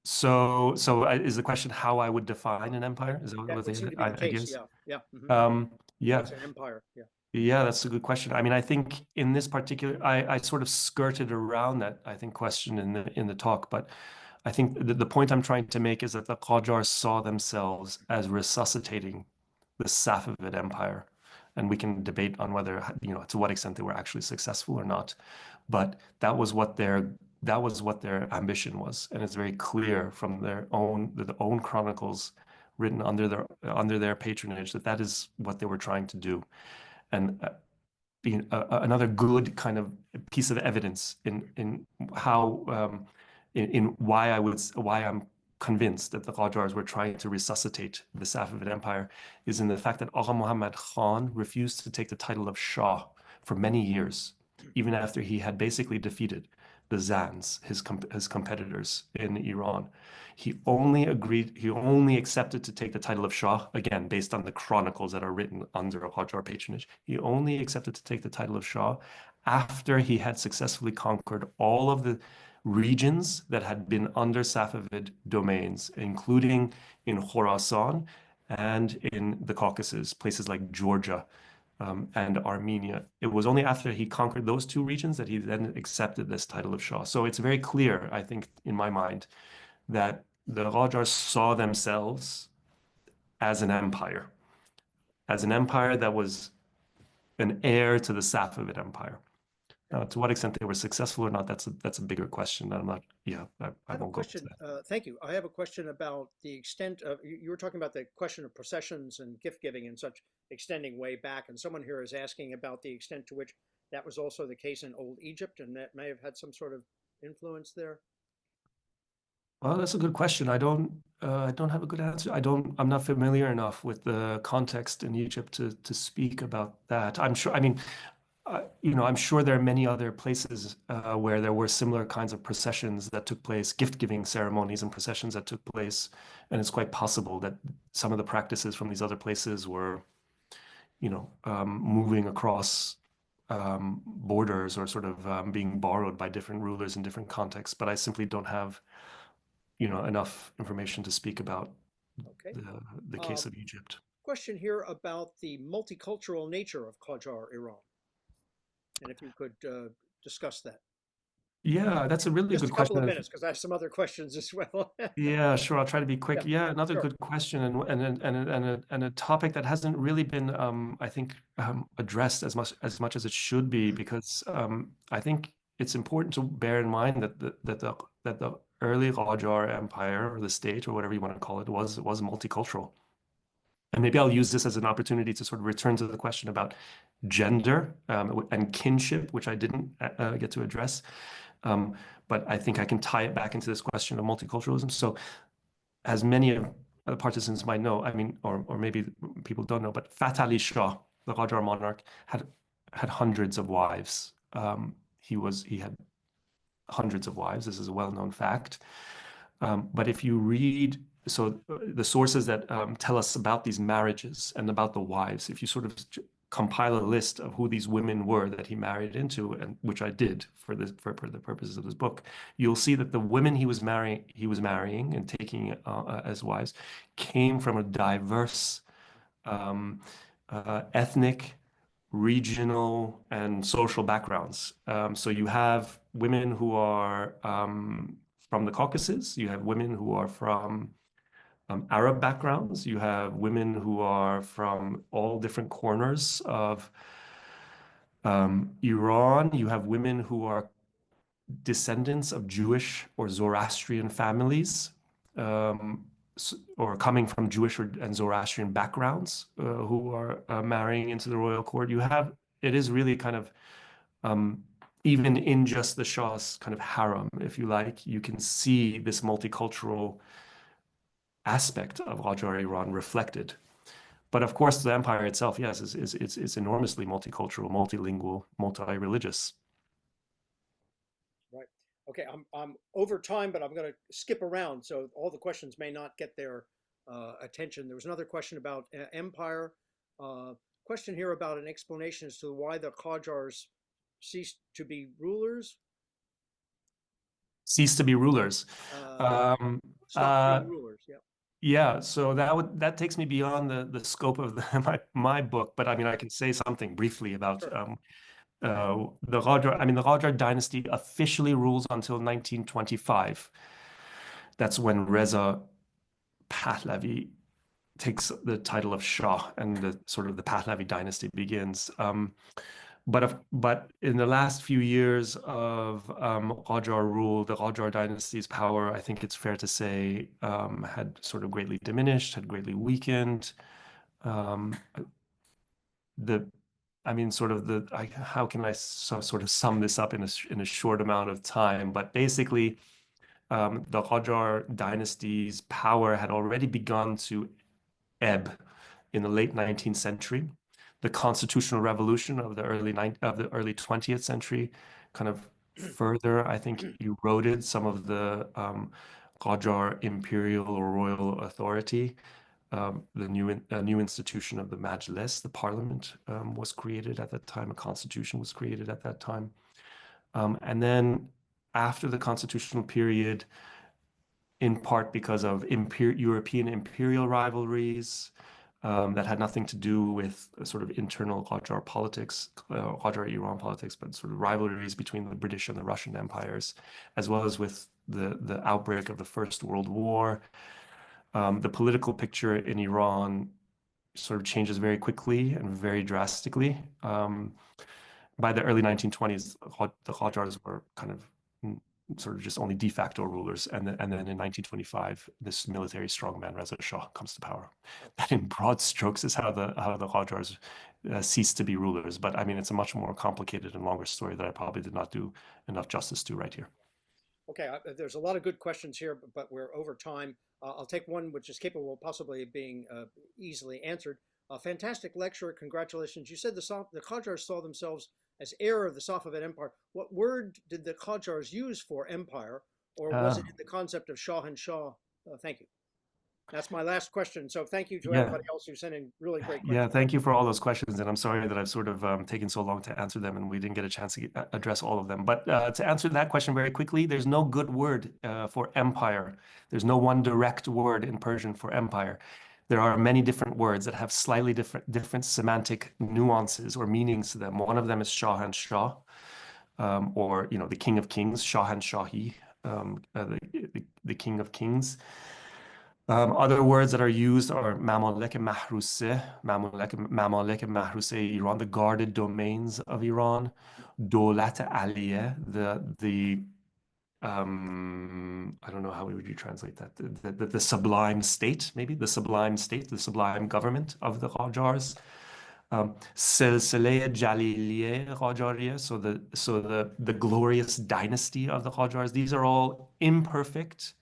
is the question how I would define an empire? Is that
That
what
would seem
the
to be the
idea
case.
is?
Yeah. Yeah.
Yeah,
What's an empire? Yeah.
yeah, that's a good question. I mean, I think in this particular, I sort of skirted around that, I think, question in the talk, but I think the point I'm trying to make is that the Qajars saw themselves as resuscitating the Safavid Empire. And we can debate on whether, to what extent they were actually successful or not. But that was what their ambition was. And it's very clear from their own chronicles written under their patronage that that is what they were trying to do. And another good kind of piece of evidence in how in why I'm convinced that the Qajars were trying to resuscitate the Safavid Empire is in the fact that Agha Muhammad Khan refused to take the title of Shah for many years, even after he had basically defeated the Zands, his competitors in Iran. He only accepted to take the title of Shah, again, based on the chronicles that are written under Qajar patronage. He only accepted to take the title of Shah after he had successfully conquered all of the regions that had been under Safavid domains, including in Khorasan and in the Caucasus, places like Georgia and Armenia. It was only after he conquered those two regions that he then accepted this title of Shah. So it's very clear, I think, in my mind, that the Qajars saw themselves as an empire that was an heir to the Safavid Empire. To what extent they were successful or not, that's a bigger question. I'm not, yeah, I
have a
won't go into
question.
that.
Thank you. I have a question about the extent of, you were talking about the question of processions and gift giving and such extending way back. And someone here is asking about the extent to which that was also the case in Old Egypt, and that may have had some sort of influence there.
Well, that's a good question. I don't have a good answer. I'm not familiar enough with the context in Egypt to speak about that. I'm sure, I mean, I'm sure there are many other places where there were similar kinds of processions that took place, gift-giving ceremonies and processions that took place. And it's quite possible that some of the practices from these other places were, moving across borders or sort of being borrowed by different rulers in different contexts. But I simply don't have enough information to speak about
Okay.
the case of Egypt.
Question here about the multicultural nature of Qajar Iran, and if you could discuss that.
Yeah, that's a really
Just
good
a couple of
question.
minutes, because I have some other questions as well.
Yeah, sure. I'll try to be quick.
Yeah,
Yeah, another
sure.
good question and a topic that hasn't really been, I think, addressed as much as it should be, because I think it's important to bear in mind that the early Qajar Empire or the state or whatever you want to call it was multicultural. And maybe I'll use this as an opportunity to sort of return to the question about gender and kinship, which I didn't get to address. But I think I can tie it back into this question of multiculturalism. So as many of the participants might know, I mean, or maybe people don't know, but Fath Ali Shah, the Qajar monarch, had hundreds of wives. He had hundreds of wives. This is a well-known fact. But if you read, the sources that tell us about these marriages and about the wives, if you sort of compile a list of who these women were that he married into, and which I did for the purposes of this book, you'll see that the women he was marrying and taking as wives came from a diverse ethnic, regional, and social backgrounds. So you have women who are from the Caucasus, you have women who are from Arab backgrounds, you have women who are from all different corners of Iran, you have women who are descendants of Jewish or Zoroastrian families, or coming from Jewish and Zoroastrian backgrounds, who are marrying into the royal court. It is really kind of, even in just the Shah's kind of harem, if you like, you can see this multicultural aspect of Qajar Iran reflected. But of course, the empire itself, yes, is enormously multicultural, multilingual, multi-religious.
Right. Okay, I'm over time, but I'm going to skip around, so all the questions may not get there attention. There was another question about empire. Question here about an explanation as to why the Qajars ceased to be rulers.
Ceased to be rulers.
Stopped being rulers. Yeah.
Yeah, so that takes me beyond the scope of my book, but I mean I can say something briefly about
Sure.
the Qajar. I mean the Qajar dynasty officially rules until 1925. That's when Reza Pahlavi takes the title of Shah and the sort of the Pahlavi dynasty begins. But in the last few years of Qajar rule, the Qajar dynasty's power, I think it's fair to say, had sort of greatly diminished, had greatly weakened. I mean, sort of how can I sort of sum this up in a short amount of time? But basically, the Qajar dynasty's power had already begun to ebb in the late 19th century. The constitutional revolution of the early 20th century kind of further, I think, eroded some of the Qajar imperial or royal authority. The new institution of the Majlis, the parliament, was created at that time. A constitution was created at that time. And then after the constitutional period, in part because of European imperial rivalries that had nothing to do with sort of internal Qajar politics, Qajar Iran politics, but sort of rivalries between the British and the Russian empires, as well as with the outbreak of the First World War. The political picture in Iran sort of changes very quickly and very drastically. By the early 1920s, the Qajars were kind of sort of just only de facto rulers. And then in 1925, this military strongman, Reza Shah, comes to power. That in broad strokes is how the Qajars ceased to be rulers. But I mean, it's a much more complicated and longer story that I probably did not do enough justice to right here.
Okay, there's a lot of good questions here, but we're over time. I'll take one which is capable possibly of being easily answered. A fantastic lecture, congratulations. You said the Qajars saw themselves as heir of the Safavid Empire. What word did the Qajars use for empire, or was it in the concept of Shah and Shah? Thank you. That's my last question. So thank you to everybody else who sent in really great questions.
Yeah, thank you for all those questions. And I'm sorry that I've sort of taken so long to answer them and we didn't get a chance to address all of them. But to answer that question very quickly, there's no good word for empire. There's no one direct word in Persian for empire. There are many different words that have slightly different semantic nuances or meanings to them. One of them is Shah and Shah, or the King of Kings, Shah and Shahi, the King of Kings. Other words that are used are Mamlek Mahruse, Mamlek Mahruse Iran, the guarded domains of Iran, Dolat Aliyeh, I don't know how would you translate that, the sublime state, maybe the sublime state, the sublime government of the Qajars. Silsile Jaliliye Qajariya, so the glorious dynasty of the Qajars. These are all imperfect.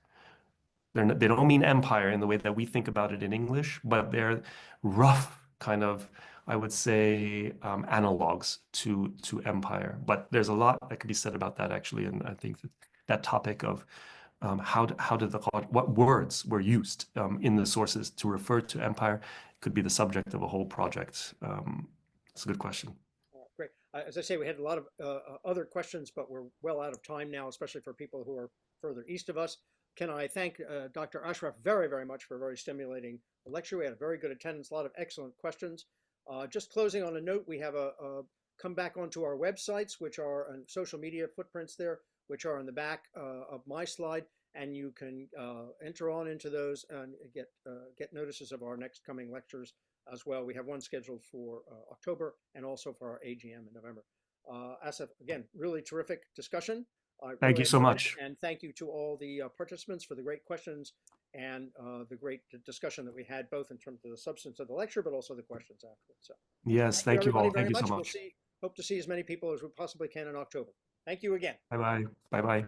They don't mean empire in the way that we think about it in English, but they're rough kind of, I would say, analogs to empire. But there's a lot that could be said about that actually, and I think that topic of what words were used in the sources to refer to empire could be the subject of a whole project. It's a good question.
Great. As I say, we had a lot of other questions, but we're well out of time now, especially for people who are further east of us. Can I thank Dr. Ashraf very, very much for a very stimulating lecture. We had a very good attendance, a lot of excellent questions. Just closing on a note, we have come back onto our websites, which are on social media footprints there, which are on the back of my slide, and you can enter on into those and get notices of our next coming lectures as well. We have one scheduled for October and also for our AGM in November. Assef, again, really terrific discussion.
Thank you so much.
And thank you to all the participants for the great questions and the great discussion that we had, both in terms of the substance of the lecture, but also the questions afterwards. So,
yes, thank you all. Thank you so much.
Hope to see as many people as we possibly can in October. Thank you again.
Bye-bye. Bye-bye.